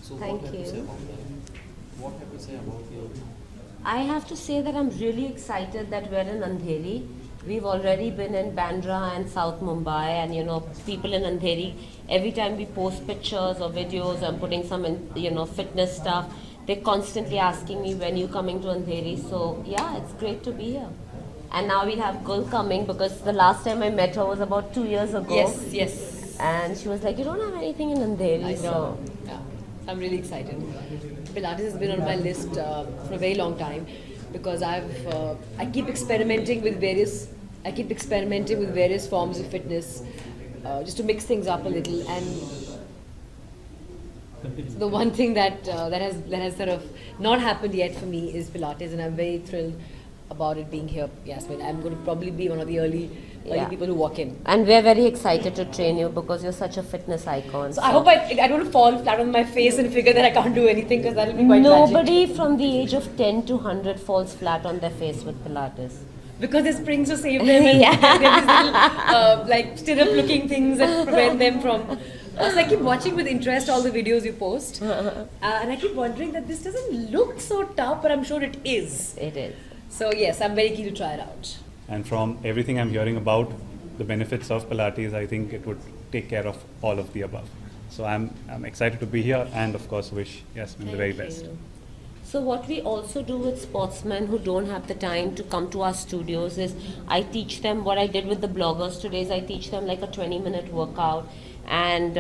So Thank what have you say you. about that? What have you say about your? I have to say that I'm really excited that we're in Andheri. We've already been in Bandra and South Mumbai, and people in Andheri, every time we post pictures or videos, I'm putting some fitness stuff. They're constantly asking me when you coming to Andheri. So yeah, it's great to be here. And now we have Gul coming because the last time I met her was about 2 years ago. Yes, yes. And she was like, you don't have anything in Andheri. I know. So Yeah. So I'm really excited. Pilates has been on my list for a very long time because I keep experimenting with various forms of fitness just to mix things up a little. And the one thing that has sort of not happened yet for me is Pilates, and I'm very thrilled about it being here, Yasmin. I'm going to probably be one of the early Yeah. people who walk in. And we're very excited to train you because you're such a fitness icon. So I hope I don't fall flat on my face and figure that I can't do anything because that'll be quite tragic. Nobody from the age of 10 to 100 falls flat on their face with Pilates. Because there's springs to save them and Yeah. there's these little like stirrup looking things that prevent them from. So I keep watching with interest all the videos you post, and I keep wondering that this doesn't look so tough, but I'm sure it is. It is. So yes, I'm very keen to try it out. And from everything I'm hearing about the benefits of Pilates, I think it would take care of all of the above. So I'm excited to be here, and of course wish Yasmin the very best. So what we also do with sportsmen who don't have the time to come to our studios is I teach them what I did with the bloggers today is I teach them like a 20-minute workout and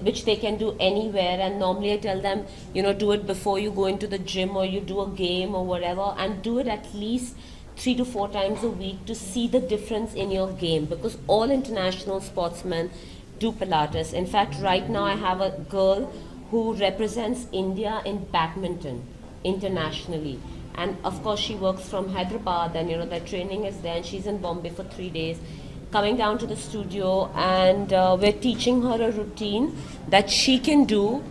which they can do anywhere, and normally I tell them do it before you go into the gym or you do a game or whatever, and do it at least 3 to 4 times a week to see the difference in your game, because all international sportsmen do Pilates. In fact, right now I have a girl who represents India in badminton internationally, and of course she works from Hyderabad, and their training is there, and she's in Bombay for 3 days coming down to the studio, and we're teaching her a routine that she can do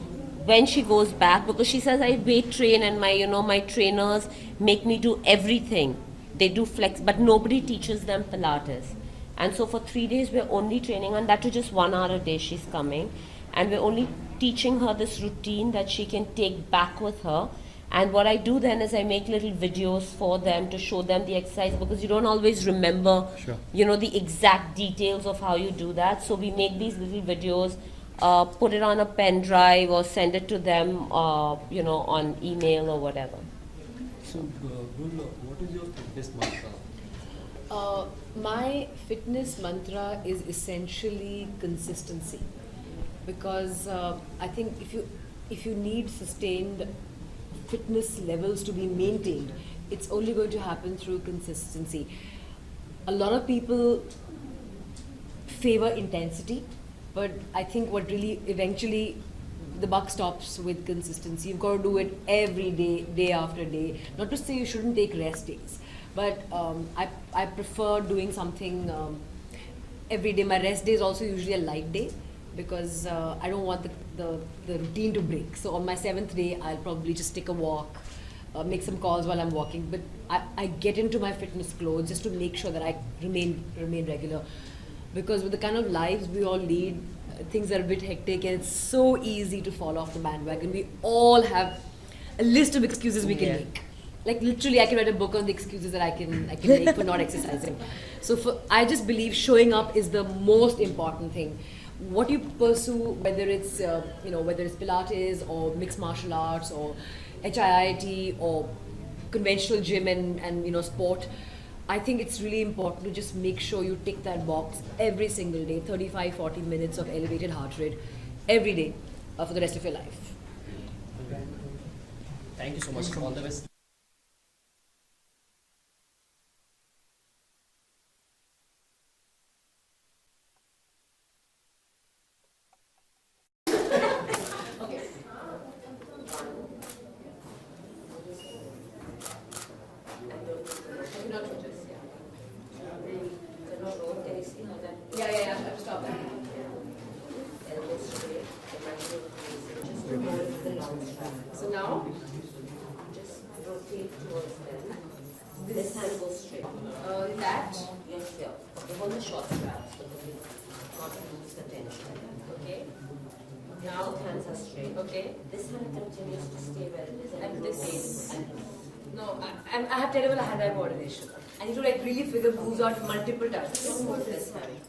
when she goes back, because she says I weight train and my trainers make me do everything. They do flex, but nobody teaches them Pilates. And so for 3 days we're only training, and that to just 1 hour a day she's coming, and we're only teaching her this routine that she can take back with her. And what I do then is I make little videos for them to show them the exercise, because you don't always remember, the exact details of how you do that. So we make these little videos, put it on a pen drive or send it to them, on email or whatever. So, Gul, what is your fitness mantra? My fitness mantra is essentially consistency, because I think if you need sustained fitness levels to be maintained, it's only going to happen through consistency. A lot of people favor intensity, but I think what really eventually the buck stops with consistency. You've got to do it every day, day after day. Not to say you shouldn't take rest days, but I prefer doing something every day. My rest day is also usually a light day, because I don't want the routine to break. So on my 7th day, I'll probably just take a walk, make some calls while I'm walking. But I get into my fitness clothes just to make sure that I remain regular. Because with the kind of lives we all lead, things are a bit hectic, and it's so easy to fall off the bandwagon. We all have a list of excuses we can make. Like literally, I can write a book on the excuses that I can make for not exercising. So I just believe showing up is the most important thing. What you pursue, whether it's Pilates or mixed martial arts or HIIT or conventional gym and sport, I think it's really important to just make sure you tick that box every single day, 35-40 minutes of elevated heart rate every day for the rest of your life. Thank you so much. All the best. Yeah, I have to stop that. So now, Just rotate towards them. This hand goes straight. that. Yes, yeah. You hold the short straps so that you not lose the tension. Okay? Now hands are straight. Okay. This hand continues to stay where it is, And this. and No, I have terrible hand-eye coordination. I need to like really figure moves out multiple times. don't move this hand.